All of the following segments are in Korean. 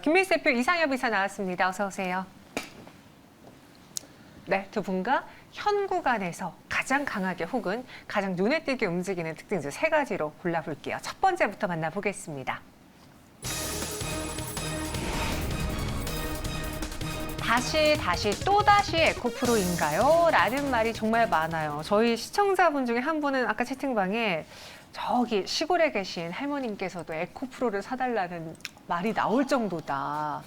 김민수 대표, 이상엽 이사 나왔습니다. 어서 오세요. 네, 두 분과 현 구간에서 가장 강하게 혹은 가장 눈에 띄게 움직이는 특징들 세 가지로 골라볼게요. 첫 번째부터 만나보겠습니다. 또다시 에코프로인가요? 라는 말이 정말 많아요. 저희 시청자분 중에 한 분은 아까 채팅방에 저기 시골에 계신 할머님께서도 에코프로를 사달라는 말이 나올 정도다.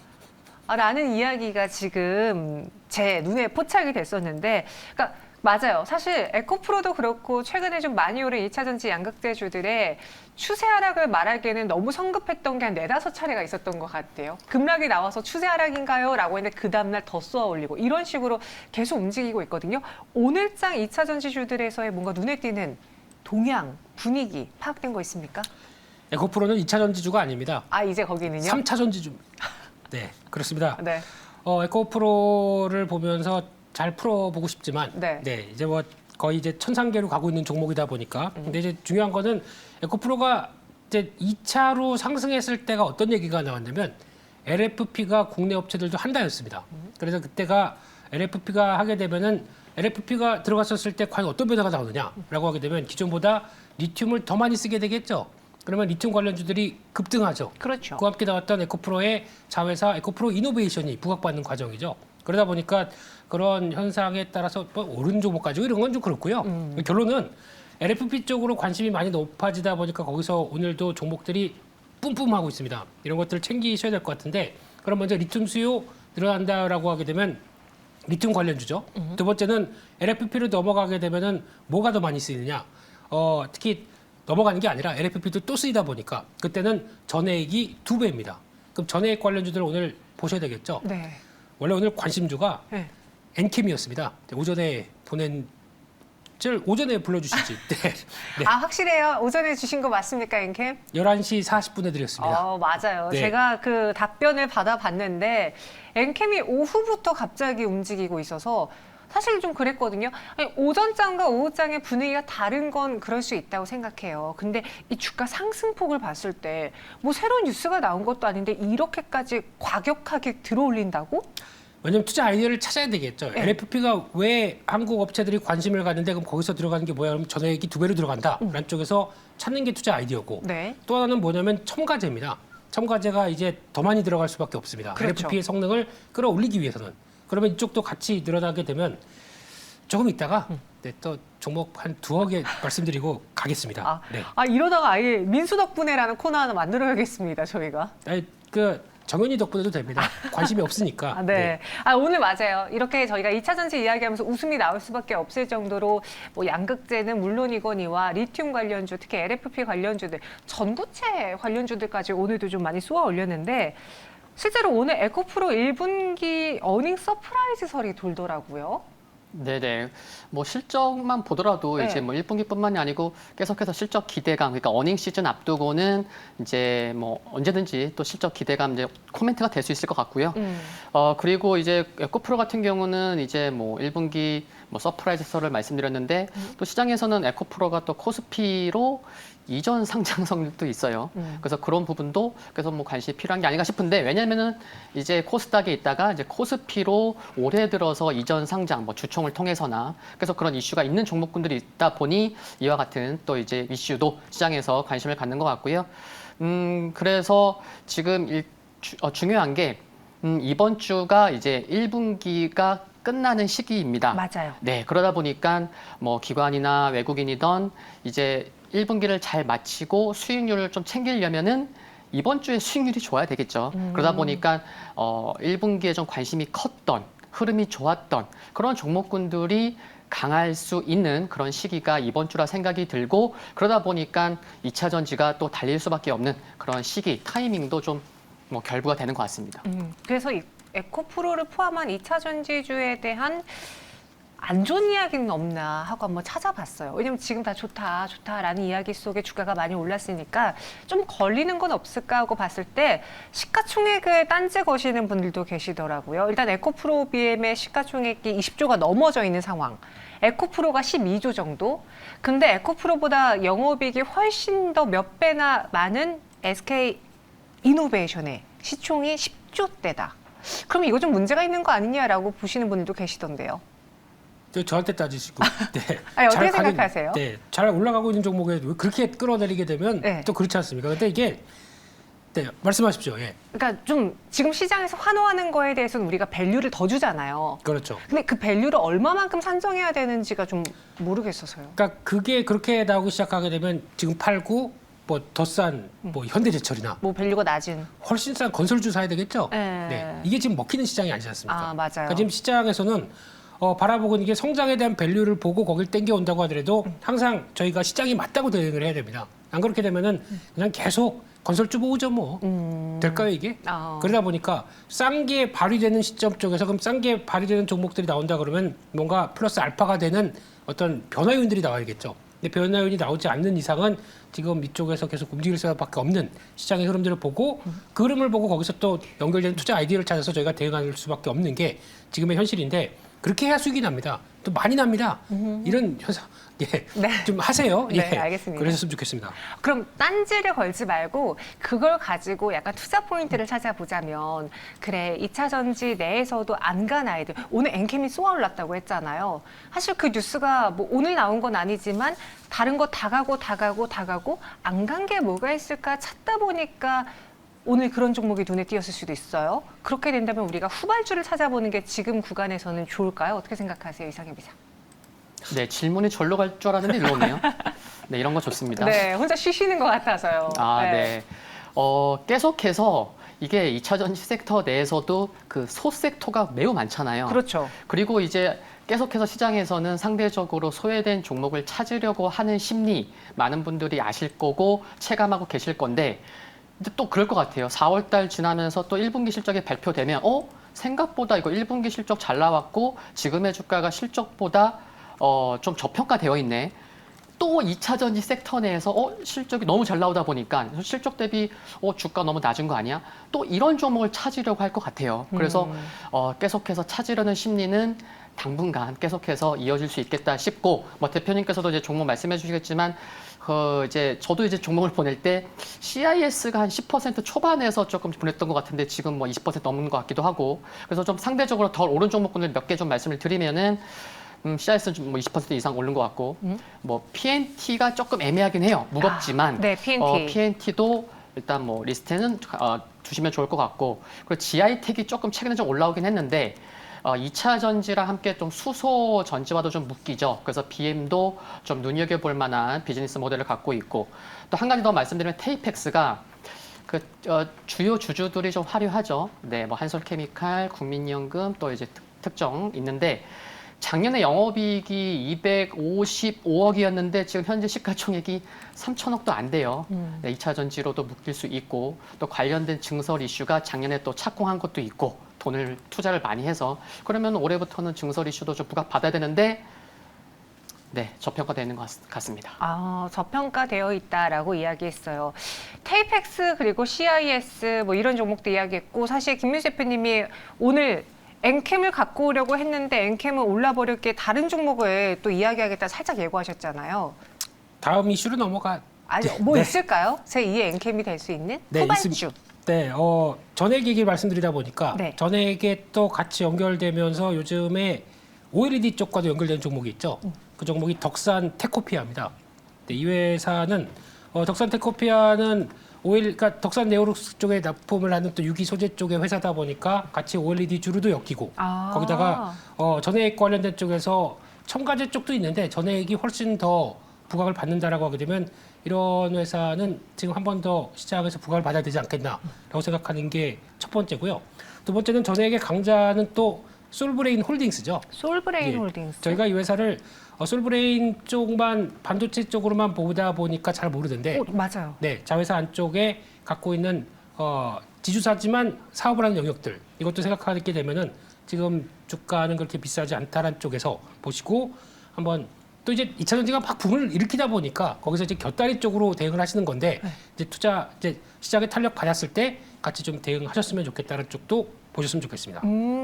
라는 이야기가 지금 제 눈에 포착이 됐었는데, 그러니까 맞아요. 사실 에코프로도 그렇고 최근에 좀 많이 오른 2차 전지 양극재주들의 추세 하락을 말하기에는 너무 성급했던 게 한 4-5차례가 있었던 것 같아요. 급락이 나와서 추세 하락인가요? 라고 했는데 그 다음날 더 쏘아 올리고 이런 식으로 계속 움직이고 있거든요. 오늘장 2차 전지주들에서의 뭔가 눈에 띄는 동향, 분위기 파악된 거 있습니까? 에코프로는 2차 전지주가 아닙니다. 이제 거기는요? 3차 전지주입니다. 네, 그렇습니다. 네. 에코프로를 보면서 잘 풀어보고 싶지만, 네. 이제 뭐 거의 이제 천상계로 가고 있는 종목이다 보니까, 근데 이제 중요한 거는 에코프로가 이제 2차로 상승했을 때가 어떤 얘기가 나왔냐면 LFP가 국내 업체들도 한다였습니다. 그래서 그때가 LFP가 하게 되면은 LFP가 들어갔었을 때 과연 어떤 변화가 나오느냐라고 하게 되면 기존보다 리튬을 더 많이 쓰게 되겠죠. 그러면 리튬 관련주들이 급등하죠. 그렇죠. 그와 함께 나왔던 에코프로의 자회사 에코프로 이노베이션이 부각받는 과정이죠. 그러다 보니까 그런 현상에 따라서 뭐 오른 종목 가지고 이런 건 좀 그렇고요. 결론은 LFP 쪽으로 관심이 많이 높아지다 보니까 거기서 오늘도 종목들이 뿜뿜하고 있습니다. 이런 것들을 챙기셔야 될 것 같은데, 그럼 먼저 리튬 수요 늘어난다라고 하게 되면 리튬 관련주죠. 두 번째는 LFP로 넘어가게 되면은 뭐가 더 많이 쓰이느냐. 특히 넘어가는 게 아니라 LFP도 또 쓰이다 보니까 그때는 전해액이 2배입니다. 그럼 전해액 관련주들 오늘 보셔야 되겠죠. 네. 원래 오늘 관심주가 네. 엔캠이었습니다. 오전에 오전에 불러주시지. 네. 네. 확실해요? 오전에 주신 거 맞습니까, 엔캠? 11시 40분에 드렸습니다. 맞아요. 네. 제가 그 답변을 받아봤는데 엔캠이 오후부터 갑자기 움직이고 있어서 사실 좀 그랬거든요. 오전장과 오후장의 분위기가 다른 건 그럴 수 있다고 생각해요. 근데 이 주가 상승폭을 봤을 때 뭐 새로운 뉴스가 나온 것도 아닌데 이렇게까지 과격하게 들어올린다고? 왜냐면 투자 아이디어를 찾아야 되겠죠. 네. LFP가 왜 한국 업체들이 관심을 갖는데 그럼 거기서 들어가는 게 뭐야? 그럼 전액이 2배로 들어간다. 라는 쪽에서 찾는 게 투자 아이디어고. 네. 또 하나는 뭐냐면 첨가제입니다. 첨가제가 이제 더 많이 들어갈 수밖에 없습니다. 그렇죠. LFP의 성능을 끌어올리기 위해서는. 그러면 이쪽도 같이 늘어나게 되면 조금 있다가 또 종목 한 2억에 말씀드리고 가겠습니다. 네. 이러다가 아예 민수 덕분에라는 코너 하나 만들어야겠습니다, 저희가. 정현이 덕분에도 됩니다. 관심이 없으니까. 네. 오늘 맞아요. 이렇게 저희가 2차 전지 이야기하면서 웃음이 나올 수밖에 없을 정도로 뭐 양극재는 물론이거니와 리튬 관련주, 특히 LFP 관련주들, 전구체 관련주들까지 오늘도 좀 많이 쏘아 올렸는데 실제로 오늘 에코프로 1분기 어닝 서프라이즈설이 돌더라고요. 네네. 뭐 실적만 보더라도 네. 이제 뭐 1분기뿐만이 아니고 계속해서 실적 기대감, 그러니까 어닝 시즌 앞두고는 이제 뭐 언제든지 또 실적 기대감 이제 코멘트가 될 수 있을 것 같고요. 그리고 이제 에코프로 같은 경우는 이제 뭐 1분기 뭐 서프라이즈설을 말씀드렸는데 또 시장에서는 에코프로가 또 코스피로 이전 상장 성립도 있어요. 그래서 그런 부분도 그래서 뭐 관심이 필요한 게 아닌가 싶은데, 왜냐면은 이제 코스닥에 있다가 이제 코스피로 올해 들어서 이전 상장 뭐 주총을 통해서나 그래서 그런 이슈가 있는 종목군들이 있다 보니 이와 같은 또 이제 이슈도 시장에서 관심을 갖는 것 같고요. 그래서 지금 중요한 게 이번 주가 이제 1분기가 끝나는 시기입니다. 맞아요. 네, 그러다 보니까 뭐 기관이나 외국인이던 이제 1분기를 잘 마치고 수익률을 좀 챙기려면은 이번 주에 수익률이 좋아야 되겠죠. 그러다 보니까 1분기에 좀 관심이 컸던, 흐름이 좋았던 그런 종목군들이 강할 수 있는 그런 시기가 이번 주라 생각이 들고, 그러다 보니까 2차 전지가 또 달릴 수밖에 없는 그런 시기, 타이밍도 좀 뭐 결부가 되는 것 같습니다. 그래서 이 에코프로를 포함한 2차 전지주에 대한 안 좋은 이야기는 없나 하고 한번 찾아봤어요. 왜냐면 지금 다 좋다라는 이야기 속에 주가가 많이 올랐으니까 좀 걸리는 건 없을까 하고 봤을 때 시가총액을 딴지 거시는 분들도 계시더라고요. 일단 에코프로 BM의 시가총액이 20조가 넘어져 있는 상황. 에코프로가 12조 정도. 근데 에코프로보다 영업이익이 훨씬 더 몇 배나 많은 SK 이노베이션의 시총이 흡조대다. 그럼 이거 좀 문제가 있는 거 아니냐라고 보시는 분들도 계시던데요. 저한테 따지시고 네. 아니, 어떻게 잘 생각하세요? 네, 잘 올라가고 있는 종목에 왜 그렇게 끌어내리게 되면 네. 또 그렇지 않습니까? 근데 이게 네, 말씀하십시오. 예. 그러니까 좀 지금 시장에서 환호하는 거에 대해서는 우리가 밸류를 더 주잖아요. 그렇죠. 근데 그 밸류를 얼마만큼 산정해야 되는지가 좀 모르겠어서요. 그러니까 그게 그렇게 나오기 시작하게 되면 지금 팔고 뭐 더 싼 뭐 현대제철이나 뭐 밸류가 낮은. 훨씬 싼 건설주 사야 되겠죠. 네. 네. 이게 지금 먹히는 시장이 아니지 않습니까? 아, 맞아요. 그러니까 지금 시장에서는 바라보고 이게 성장에 대한 밸류를 보고 거길 땡겨온다고 하더라도 항상 저희가 시장이 맞다고 대응을 해야 됩니다. 안 그렇게 되면은 그냥 계속 건설주 보호죠 뭐. 될까요 이게? 그러다 보니까 싼 게 발휘되는 시점 쪽에서 그럼 싼 게 발휘되는 종목들이 나온다 그러면 뭔가 플러스 알파가 되는 어떤 변화 요인들이 나와야겠죠. 근데 변화 요인이 나오지 않는 이상은 지금 이쪽에서 계속 움직일 수밖에 없는 시장의 흐름들을 보고 그 흐름을 보고 거기서 또 연결되는 투자 아이디어를 찾아서 저희가 대응할 수밖에 없는 게 지금의 현실인데 그렇게 해야 수익이 납니다. 또 많이 납니다. 이런 현상 예, 네. 좀 하세요. 예, 네, 알겠습니다. 그러셨으면 좋겠습니다. 그럼 딴지를 걸지 말고 그걸 가지고 약간 투자 포인트를 찾아보자면 그래 2차 전지 내에서도 안 간 아이들 오늘 엔캠이 쏘아 올랐다고 했잖아요. 사실 그 뉴스가 뭐 오늘 나온 건 아니지만 다른 거 다 가고 안 간 게 뭐가 있을까 찾다 보니까 오늘 그런 종목이 눈에 띄었을 수도 있어요. 그렇게 된다면 우리가 후발주를 찾아보는 게 지금 구간에서는 좋을까요? 어떻게 생각하세요, 이상해 비상? 네, 질문이 절로 갈 줄 알았는데 일로 오네요. 네, 이런 거 좋습니다. 네, 혼자 쉬시는 것 같아서요. 네. 계속해서 이게 2차 전지 섹터 내에서도 그 소섹터가 매우 많잖아요. 그렇죠. 그리고 이제 계속해서 시장에서는 상대적으로 소외된 종목을 찾으려고 하는 심리 많은 분들이 아실 거고 체감하고 계실 건데 근데 또 그럴 것 같아요. 4월 달 지나면서 또 1분기 실적이 발표되면 생각보다 이거 1분기 실적 잘 나왔고 지금의 주가가 실적보다 좀 저평가되어 있네. 또 2차 전지 섹터 내에서 실적이 너무 잘 나오다 보니까 실적 대비 주가 너무 낮은 거 아니야? 또 이런 종목을 찾으려고 할 것 같아요. 그래서 계속해서 찾으려는 심리는 당분간 계속해서 이어질 수 있겠다 싶고 뭐 대표님께서도 이제 종목 말씀해 주시겠지만 이제 저도 이제 종목을 보낼 때 CIS가 한 10% 초반에서 조금 보냈던 것 같은데 지금 뭐 20% 넘는 것 같기도 하고 그래서 좀 상대적으로 덜 오른 종목군을 몇 개 좀 말씀을 드리면은 CIS는 좀 뭐 20% 이상 오른 것 같고 뭐 PNT가 조금 애매하긴 해요. 무겁지만 네, PNT. PNT도 일단 뭐 리스트는 두시면 좋을 것 같고 그리고 GI텍이 조금 최근에 좀 올라오긴 했는데 2차 전지랑 함께 좀 수소 전지와도 좀 묶이죠. 그래서 BM도 좀 눈여겨볼 만한 비즈니스 모델을 갖고 있고 또 한 가지 더 말씀드리면 테이펙스가 주요 주주들이 좀 화려하죠. 네, 뭐 한솔케미칼, 국민연금 또 이제 특정 있는데 작년에 영업이익이 255억이었는데 지금 현재 시가총액이 3천억도 안 돼요. 네, 2차 전지로도 묶일 수 있고 또 관련된 증설 이슈가 작년에 또 착공한 것도 있고 돈을 투자를 많이 해서 그러면 올해부터는 증설 이슈도 좀 부각받아야 되는데 네, 저평가되는 것 같습니다. 저평가되어 있다라고 이야기했어요. 테이펙스 그리고 CIS 뭐 이런 종목도 이야기했고 사실 김민수 대표님이 오늘 엔캠을 갖고 오려고 했는데 엔캠은 올라버릴 게 다른 종목을 또 이야기하겠다 살짝 예고하셨잖아요. 다음 이슈로 넘어가. 뭐 있을까요? 제2의 엔캠이 될 수 있는 후발주. 네, 전액 얘기 말씀드리다 보니까 네. 전액에 또 같이 연결되면서 요즘에 OLED 쪽과도 연결된 종목이 있죠. 그 종목이 덕산 테코피아입니다. 네, 이 회사는 덕산 테코피아는 그러니까 덕산 네오룩스 쪽에 납품을 하는 또 유기 소재 쪽의 회사다 보니까 같이 OLED 주류도 엮이고 거기다가 전액 관련된 쪽에서 첨가제 쪽도 있는데 전액이 훨씬 더 부각을 받는다라고 하게 되면 이런 회사는 지금 한 번 더 시장에서 부각을 받아야 되지 않겠나라고 생각하는 게 첫 번째고요. 두 번째는 전액의 강자는 또 솔브레인 홀딩스죠. 솔브레인 홀딩스. 저희가 이 회사를 솔브레인 쪽만 반도체 쪽으로만 보다 보니까 잘 모르는데 맞아요. 네, 자회사 안쪽에 갖고 있는 지주사지만 사업을 하는 영역들 이것도 생각하게 되면은 지금 주가는 그렇게 비싸지 않다는 쪽에서 보시고 한번 또 이제 2차 전지가 막 붐을 일으키다 보니까 거기서 이제 곁다리 쪽으로 대응을 하시는 건데 이제 시장에 탄력 받았을 때 같이 좀 대응하셨으면 좋겠다는 쪽도 보셨으면 좋겠습니다.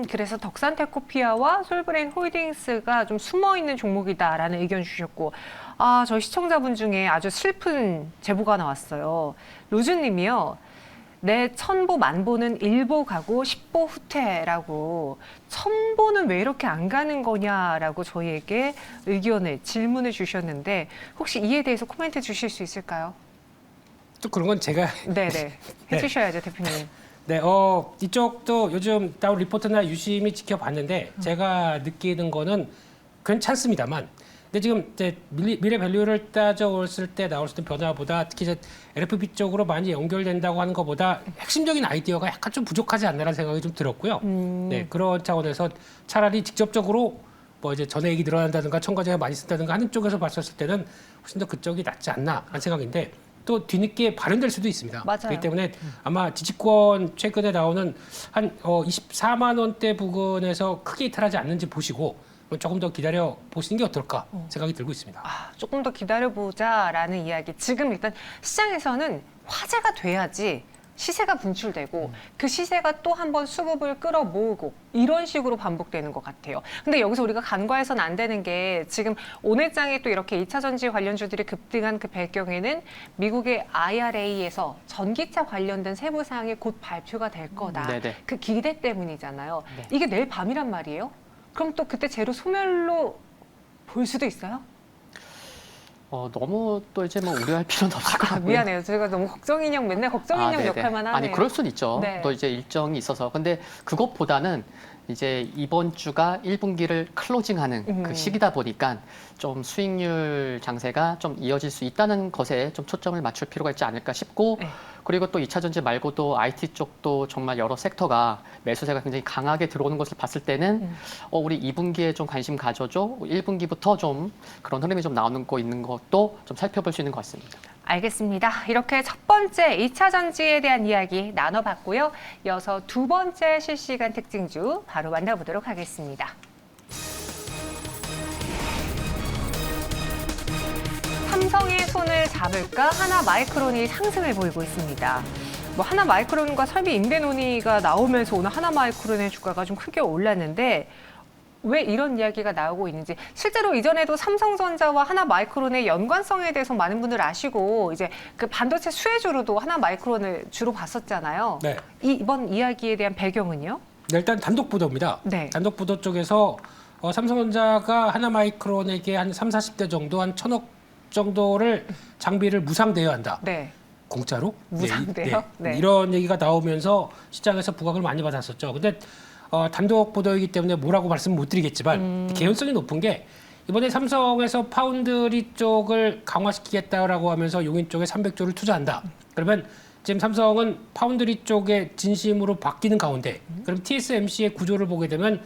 그래서 덕산테코피아와 솔브레인 홀딩스가 좀 숨어있는 종목이다라는 의견 주셨고 저희 시청자분 중에 아주 슬픈 제보가 나왔어요. 로즈님이요. 내 천보 만보는 일보 가고 십보 후퇴라고 천보는 왜 이렇게 안 가는 거냐라고 저희에게 의견을 질문을 주셨는데 혹시 이에 대해서 코멘트 주실 수 있을까요? 또 그런 건 제가 네네 해주셔야죠 대표님. 네, 이쪽도 요즘 다운 리포트나 유심히 지켜봤는데 제가 느끼는 거는 괜찮습니다만, 근데 지금 이제 미래 밸류를 따져왔을 때 나올 수 있는 변화보다 특히 이제 LFP 쪽으로 많이 연결된다고 하는 것보다 핵심적인 아이디어가 약간 좀 부족하지 않나라는 생각이 좀 들었고요. 네, 그런 차원에서 차라리 직접적으로 뭐 이제 전해액이 늘어난다든가 첨가제가 많이 쓴다든가 하는 쪽에서 봤었을 때는 훨씬 더 그쪽이 낫지 않나 하는 생각인데. 또 뒤늦게 발현될 수도 있습니다. 맞아요. 그렇기 때문에 아마 지지권 최근에 나오는 한 24만 원대 부근에서 크게 이탈하지 않는지 보시고 조금 더 기다려 보시는 게 어떨까 생각이 들고 있습니다. 조금 더 기다려보자라는 이야기. 지금 일단 시장에서는 화제가 돼야지 시세가 분출되고 그 시세가 또 한 번 수급을 끌어모으고 이런 식으로 반복되는 것 같아요. 근데 여기서 우리가 간과해서는 안 되는 게 지금 오늘 장에 또 이렇게 2차 전지 관련주들이 급등한 그 배경에는 미국의 IRA에서 전기차 관련된 세부 사항이 곧 발표가 될 거다. 네네. 그 기대 때문이잖아요. 네. 이게 내일 밤이란 말이에요. 그럼 또 그때 재료 소멸로 볼 수도 있어요? 너무 또 이제 뭐 우려할 필요는 없을 것 같고요. 미안해요. 저희가 너무 걱정 인형 맨날 걱정 인형 네네. 역할만 하네요. 아니 그럴 수는 있죠. 네. 또 이제 일정이 있어서. 근데 그것보다는 이제 이번 주가 1분기를 클로징하는 그 시기다 보니까 좀 수익률 장세가 좀 이어질 수 있다는 것에 좀 초점을 맞출 필요가 있지 않을까 싶고, 네. 그리고 또 2차 전지 말고도 IT 쪽도 정말 여러 섹터가 매수세가 굉장히 강하게 들어오는 것을 봤을 때는 우리 2분기에 좀 관심 가져줘. 1분기부터 좀 그런 흐름이 좀 나오는 거 있는 것도 좀 살펴볼 수 있는 것 같습니다. 알겠습니다. 이렇게 첫 번째 2차 전지에 대한 이야기 나눠봤고요. 이어서 두 번째 실시간 특징주 바로 만나보도록 하겠습니다. 삼성의 손을 잡을까 하나마이크론이 상승을 보이고 있습니다. 뭐 하나마이크론과 설비 임대 논의가 나오면서 오늘 하나마이크론의 주가가 좀 크게 올랐는데 왜 이런 이야기가 나오고 있는지, 실제로 이전에도 삼성전자와 하나마이크론의 연관성에 대해서 많은 분들 아시고 이제 그 반도체 수혜주로도 하나마이크론을 주로 봤었잖아요. 네. 이번 이야기에 대한 배경은요? 네, 일단 단독 보도입니다. 네. 단독 보도 쪽에서 삼성전자가 하나마이크론에게 한 3, 40대 정도, 한 1,000억 정도를 장비를 무상 대여한다. 네. 공짜로? 무상대요? 네. 이런 얘기가 나오면서 시장에서 부각을 많이 받았었죠. 근데 단독 보도이기 때문에 뭐라고 말씀 못 드리겠지만 개연성이 높은 게 이번에 삼성에서 파운드리 쪽을 강화시키겠다라고 하면서 용인 쪽에 300조를 투자한다. 그러면 지금 삼성은 파운드리 쪽에 진심으로 바뀌는 가운데 그럼 TSMC의 구조를 보게 되면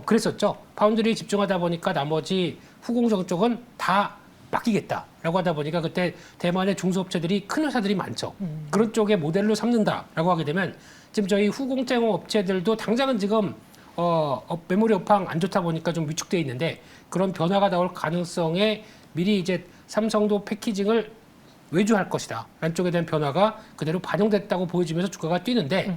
그랬었죠. 파운드리에 집중하다 보니까 나머지 후공정 쪽은 다 맡기겠다라고 하다 보니까 그때 대만의 중소업체들이 큰 회사들이 많죠. 그런 쪽에 모델로 삼는다라고 하게 되면 지금 저희 후공제공 업체들도 당장은 지금 메모리 업황 안 좋다 보니까 좀 위축돼 있는데 그런 변화가 나올 가능성에 미리 이제 삼성도 패키징을 외주할 것이다. 라는 쪽에 대한 변화가 그대로 반영됐다고 보여지면서 주가가 뛰는데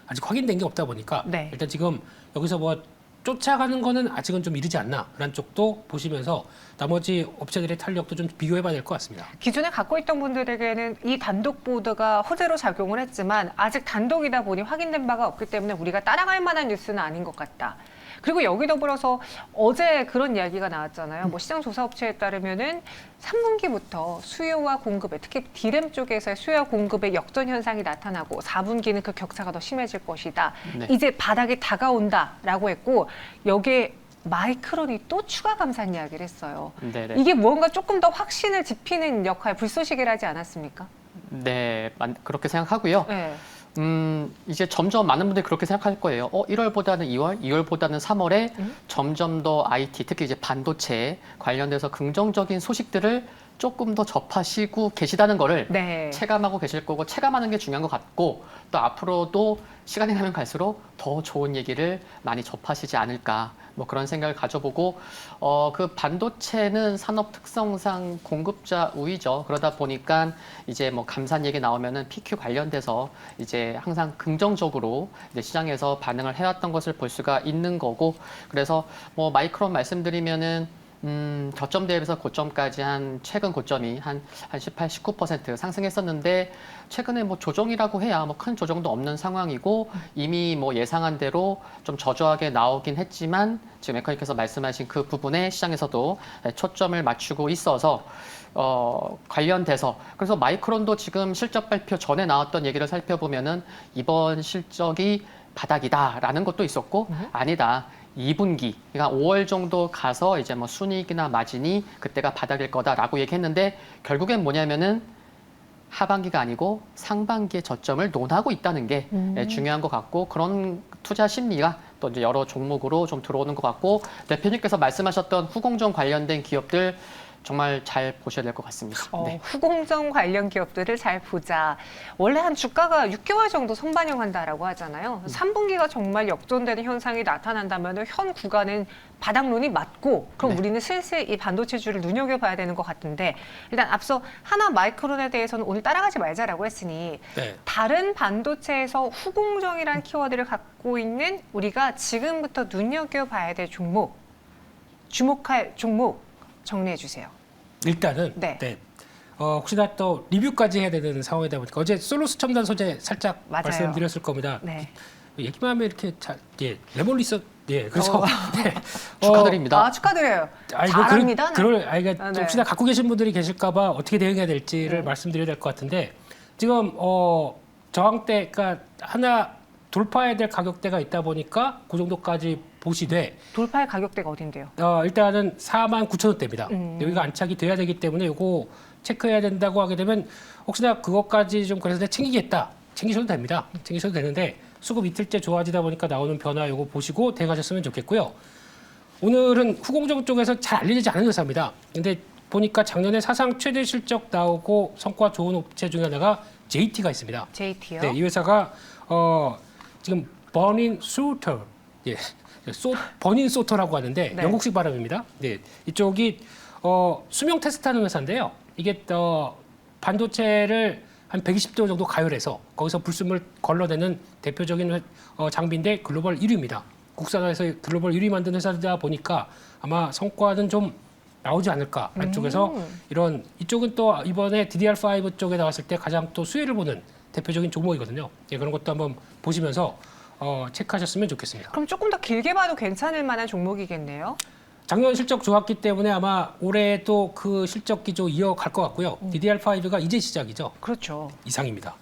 아직 확인된 게 없다 보니까 네. 일단 지금 여기서 뭐 쫓아가는 거는 아직은 좀 이르지 않나 라는 쪽도 보시면서 나머지 업체들의 탄력도 좀 비교해봐야 될 것 같습니다. 기존에 갖고 있던 분들에게는 이 단독 보도가 호재로 작용을 했지만 아직 단독이다 보니 확인된 바가 없기 때문에 우리가 따라갈 만한 뉴스는 아닌 것 같다. 그리고 여기 더불어서 어제 그런 이야기가 나왔잖아요. 뭐 시장 조사 업체에 따르면은 3분기부터 수요와 공급에, 특히 디램 쪽에서의 수요와 공급의 역전 현상이 나타나고 4분기는 그 격차가 더 심해질 것이다. 네. 이제 바닥이 다가온다라고 했고 여기에 마이크론이 또 추가 감산 이야기를 했어요. 네네. 이게 무언가 조금 더 확신을 지피는 역할, 불쏘시개를 하지 않았습니까? 네, 그렇게 생각하고요. 네. 이제 점점 많은 분들이 그렇게 생각할 거예요. 1월보다는 2월, 2월보다는 3월에 점점 더 IT, 특히 이제 반도체 관련돼서 긍정적인 소식들을 조금 더 접하시고 계시다는 거를 네. 체감하고 계실 거고, 체감하는 게 중요한 것 같고, 또 앞으로도 시간이 가면 갈수록 더 좋은 얘기를 많이 접하시지 않을까, 뭐 그런 생각을 가져보고, 그 반도체는 산업 특성상 공급자 우위죠. 그러다 보니까 이제 뭐 감산 얘기 나오면은 PQ 관련돼서 이제 항상 긍정적으로 이제 시장에서 반응을 해왔던 것을 볼 수가 있는 거고, 그래서 뭐 마이크론 말씀드리면은 저점 대비해서 고점까지 최근 고점이 한 18, 19% 상승했었는데 최근에 뭐 조정이라고 해야 뭐 큰 조정도 없는 상황이고 이미 뭐 예상한 대로 좀 저조하게 나오긴 했지만 지금 앵커님께서 말씀하신 그 부분에 시장에서도 초점을 맞추고 있어서 관련돼서 그래서 마이크론도 지금 실적 발표 전에 나왔던 얘기를 살펴보면은 이번 실적이 바닥이다라는 것도 있었고 아니다. 2분기, 그러니까 5월 정도 가서 이제 뭐 순이익이나 마진이 그때가 바닥일 거다라고 얘기했는데 결국엔 뭐냐면은 하반기가 아니고 상반기의 저점을 논하고 있다는 게 중요한 것 같고 그런 투자 심리가 또 이제 여러 종목으로 좀 들어오는 것 같고 대표님께서 말씀하셨던 후공정 관련된 기업들 정말 잘 보셔야 될 것 같습니다. 네. 후공정 관련 기업들을 잘 보자. 원래 한 주가가 6개월 정도 선반영한다라고 하잖아요. 3분기가 정말 역전되는 현상이 나타난다면 현 구간은 바닥론이 맞고 그럼 네. 우리는 슬슬 이 반도체주를 눈여겨봐야 되는 것 같은데 일단 앞서 하나 마이크론에 대해서는 오늘 따라가지 말자라고 했으니 네. 다른 반도체에서 후공정이라는 키워드를 갖고 있는 우리가 지금부터 눈여겨봐야 될 종목, 주목할 종목 정리해 주세요. 일단은 네. 혹시나 또 리뷰까지 해야 되는 상황이다 보니까 어제 솔로스 첨단 소재 살짝 맞아요. 말씀드렸을 겁니다. 네. 얘기만 하면 이렇게 레몰리서 그래서 네. 축하드립니다. 축하드려요. 아니, 잘합니다. 그러니까 네. 혹시나 갖고 계신 분들이 계실까봐 어떻게 대응해야 될지를 말씀드려야 될 것 같은데 지금 저항대가 하나 돌파해야 될 가격대가 있다 보니까 그 정도까지 보시되 돌파의 가격대가 어딘데요? 일단은 49,000원대입니다. 여기가 안착이 돼야 되기 때문에 이거 체크해야 된다고 하게 되면 혹시나 그것까지 좀 그래서 내가 챙기겠다. 챙기셔도 됩니다. 챙기셔도 되는데 수급 이틀째 좋아지다 보니까 나오는 변화 이거 보시고 대응하셨으면 좋겠고요. 오늘은 후공정 쪽에서 잘 알려지지 않은 회사입니다. 근데 보니까 작년에 사상 최대 실적 나오고 성과 좋은 업체 중에 하나가 JT가 있습니다. JT요? 네, 이 회사가 지금 버닌 소터, 버닌 소터라고 하는데 네. 영국식 발음입니다. 네, 이쪽이 수명 테스트하는 회사인데요. 이게 반도체를 한 120도 정도 가열해서 거기서 불순물 걸러내는 대표적인 장비인데 글로벌 1위입니다. 국산화해서 글로벌 1위 만든 회사다 보니까 아마 성과는 좀 나오지 않을까. 안쪽에서 이쪽은 또 이번에 DDR5 쪽에 나왔을 때 가장 또 수혜를 보는 대표적인 종목이거든요. 예, 그런 것도 한번 보시면서 체크하셨으면 좋겠습니다. 그럼 조금 더 길게 봐도 괜찮을 만한 종목이겠네요. 작년 실적 좋았기 때문에 아마 올해도 그 실적 기조 이어갈 것 같고요. DDR5가 이제 시작이죠. 그렇죠. 이상입니다.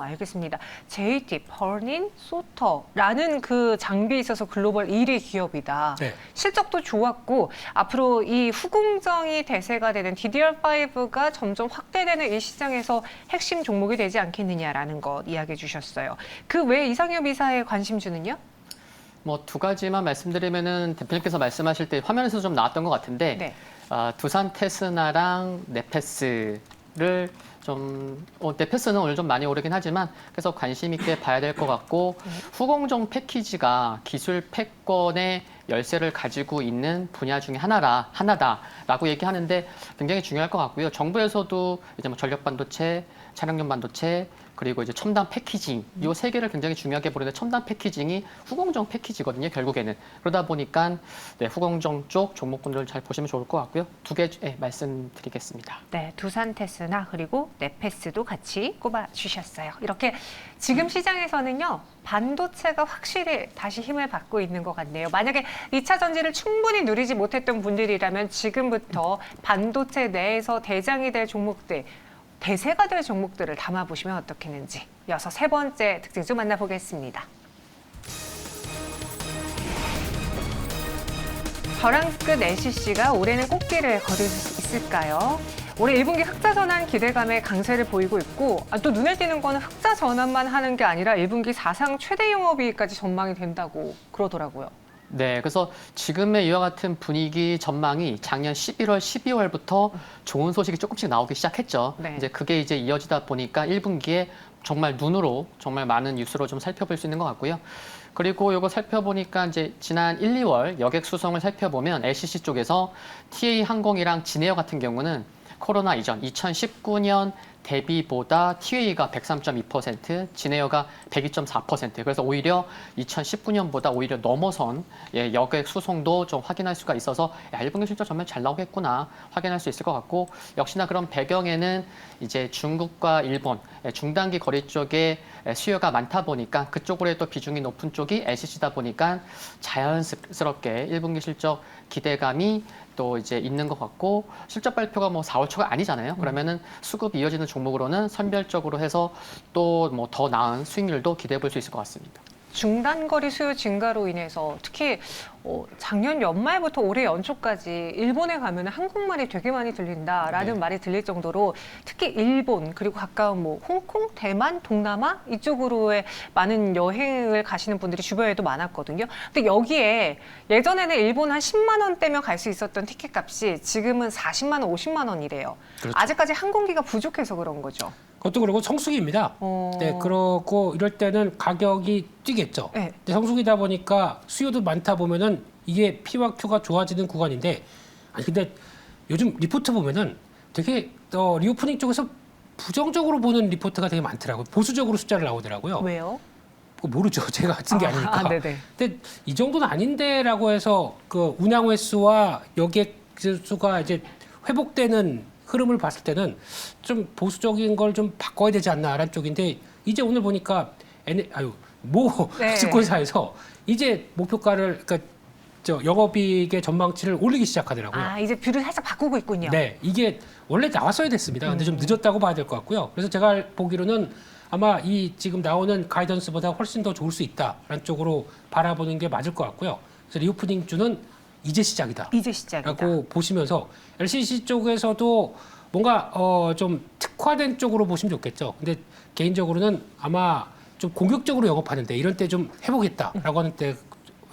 알겠습니다. JT, 버닌 소터라는 그 장비에 있어서 글로벌 1위 기업이다. 네. 실적도 좋았고 앞으로 이 후공정이 대세가 되는 DDR5가 점점 확대되는 이 시장에서 핵심 종목이 되지 않겠느냐라는 것 이야기해 주셨어요. 그 외 이상엽 이사의 관심주는요? 뭐 두 가지만 말씀드리면은 대표님께서 말씀하실 때 화면에서 좀 나왔던 것 같은데 네. 두산 테스나랑 네페스를 좀 네페스는 오늘 좀 많이 오르긴 하지만 그래서 관심 있게 봐야 될 것 같고 후공정 패키지가 기술 패권의 열쇠를 가지고 있는 분야 중에 하나다라고 얘기하는데 굉장히 중요할 것 같고요. 정부에서도 이제 뭐 전력 반도체, 차량용 반도체 그리고 이제 첨단 패키징 이 세 개를 굉장히 중요하게 보는데 첨단 패키징이 후공정 패키지거든요. 결국에는 그러다 보니까 후공정 쪽 종목군들을 잘 보시면 좋을 것 같고요. 두 개 말씀드리겠습니다. 네, 두산 테스나 그리고 네페스도 같이 꼽아 주셨어요. 이렇게 지금 시장에서는요. 반도체가 확실히 다시 힘을 받고 있는 것 같네요. 만약에 2차 전지를 충분히 누리지 못했던 분들이라면 지금부터 반도체 내에서 대장이 될 종목들 대세가 될 종목들을 담아보시면 어떻겠는지 이어서 세 번째 특징 좀 만나보겠습니다. 벼랑끝 LCC가 올해는 꽃길을 걸을 수 있을까요? 올해 1분기 흑자 전환 기대감에 강세를 보이고 있고 또 눈에 띄는 거는 흑자 전환만 하는 게 아니라 1분기 사상 최대 영업이익까지 전망이 된다고 그러더라고요. 네, 그래서 지금의 이와 같은 분위기 전망이 작년 11월, 12월부터 좋은 소식이 조금씩 나오기 시작했죠. 네. 이제 그게 이제 이어지다 보니까 1분기에 정말 눈으로 정말 많은 뉴스로 좀 살펴볼 수 있는 것 같고요. 그리고 이거 살펴보니까 이제 지난 1, 2월 여객 수송을 살펴보면 LCC 쪽에서 TA 항공이랑 진에어 같은 경우는 코로나 이전 2019년 대비보다 TA가 103.2%, 진에어가 102.4%. 그래서 오히려 2019년보다 오히려 넘어선 여객 수송도 좀 확인할 수가 있어서 1분기 실적 정말 잘 나오겠구나 확인할 수 있을 것 같고, 역시나 그런 배경에는 이제 중국과 일본 중단기 거리 쪽에 수요가 많다 보니까 그쪽으로 또 비중이 높은 쪽이 LCC다 보니까 자연스럽게 1분기 실적 기대감이 또 이제 있는 것 같고, 실적 발표가 뭐 4월 초가 아니잖아요. 그러면은 수급이 이어지는 종목으로는 선별적으로 해서 또 뭐 더 나은 수익률도 기대해 볼 수 있을 것 같습니다. 중단거리 수요 증가로 인해서 특히 작년 연말부터 올해 연초까지 일본에 가면 한국말이 되게 많이 들린다라는 네. 말이 들릴 정도로 특히 일본 그리고 가까운 뭐 홍콩, 대만, 동남아 이쪽으로의 많은 여행을 가시는 분들이 주변에도 많았거든요. 근데 여기에 예전에는 일본 한 10만 원대면 갈 수 있었던 티켓 값이 지금은 40만 원, 50만 원이래요. 그렇죠. 아직까지 항공기가 부족해서 그런 거죠. 그것도 그리고 성수기입니다. 네, 그렇고 이럴 때는 가격이 뛰겠죠. 네. 근데 성수기다 보니까 수요도 많다 보면은 이게 P와 Q가 좋아지는 구간인데, 아니 근데 요즘 리포트 보면은 되게 리오프닝 쪽에서 부정적으로 보는 리포트가 되게 많더라고요. 보수적으로 숫자를 나오더라고요. 왜요? 그거 모르죠. 제가 쓴 게 아니니까. 네네. 근데 이 정도는 아닌데라고 해서 그 운항 횟수와 여객 수가 이제 회복되는 흐름을 봤을 때는 좀 보수적인 걸 좀 바꿔야 되지 않나라는 쪽인데, 이제 오늘 보니까 모 네. 증권사에서 이제 목표가를, 그러니까 저 영업이익의 전망치를 올리기 시작하더라고요. 아, 이제 뷰를 살짝 바꾸고 있군요. 네, 이게 원래 나왔어야 됐습니다. 근데 좀 늦었다고 봐야 될 것 같고요. 그래서 제가 보기로는 아마 이 지금 나오는 가이던스보다 훨씬 더 좋을 수 있다라는 쪽으로 바라보는 게 맞을 것 같고요. 그래서 리오프닝 주는 이제 시작이다. 이제 시작이다. 라고 보시면서 LCC 쪽에서도 뭔가 좀 특화된 쪽으로 보시면 좋겠죠. 근데 개인적으로는 아마 좀 공격적으로 영업하는데 이런 때 좀 해보겠다라고 하는 때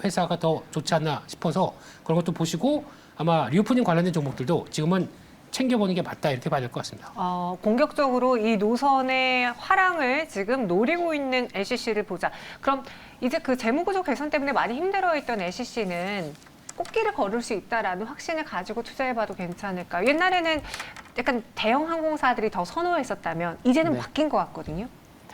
회사가 더 좋지 않나 싶어서 그런 것도 보시고, 아마 리오프닝 관련된 종목들도 지금은 챙겨보는 게 맞다 이렇게 봐야 될 것 같습니다. 공격적으로 이 노선의 화랑을 지금 노리고 있는 LCC를 보자. 그럼 이제 그 재무구조 개선 때문에 많이 힘들어했던 LCC는 꽃길을 걸을 수 있다라는 확신을 가지고 투자해봐도 괜찮을까요? 옛날에는 약간 대형 항공사들이 더 선호했었다면 이제는 네. 바뀐 것 같거든요.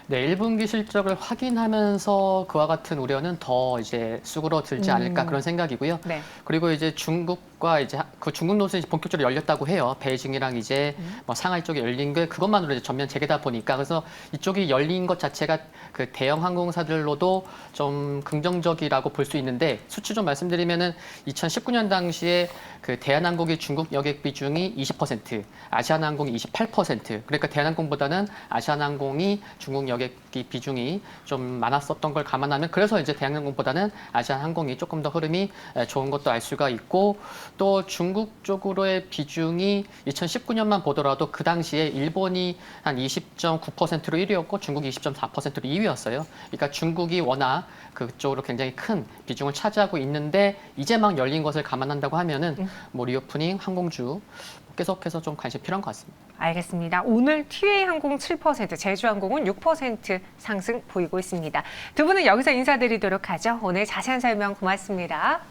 네, 1분기 실적을 확인하면서 그와 같은 우려는 더 이제 수그러들지 않을까 그런 생각이고요. 네. 그리고 이제 중국과 이제 그 중국 노선이 본격적으로 열렸다고 해요. 베이징이랑 이제 뭐 상하이 쪽에 열린 게 그것만으로 이제 전면 재개다 보니까, 그래서 이쪽이 열린 것 자체가 그 대형 항공사들로도 좀 긍정적이라고 볼 수 있는데, 수치 좀 말씀드리면은 2019년 당시에 그 대한항공의 중국 여객 비중이 20%, 아시아나항공이 28%. 그러니까 대한항공보다는 아시아나항공이 중국 여객기 비중이 좀 많았었던 걸 감안하면, 그래서 이제 대한항공보다는 아시아나항공이 조금 더 흐름이 좋은 것도 알 수가 있고, 또 중국 쪽으로의 비중이 2019년만 보더라도 그 당시에 일본이 한 20.9%로 1위였고 중국이 20.4%로 2위였어요. 그러니까 중국이 워낙 그쪽으로 굉장히 큰 비중을 차지하고 있는데, 이제 막 열린 것을 감안한다고 하면은 뭐 리오프닝, 항공주 계속해서 좀 관심 필요한 것 같습니다. 알겠습니다. 오늘 TA항공 7%, 제주항공은 6% 상승 보이고 있습니다. 두 분은 여기서 인사드리도록 하죠. 오늘 자세한 설명 고맙습니다.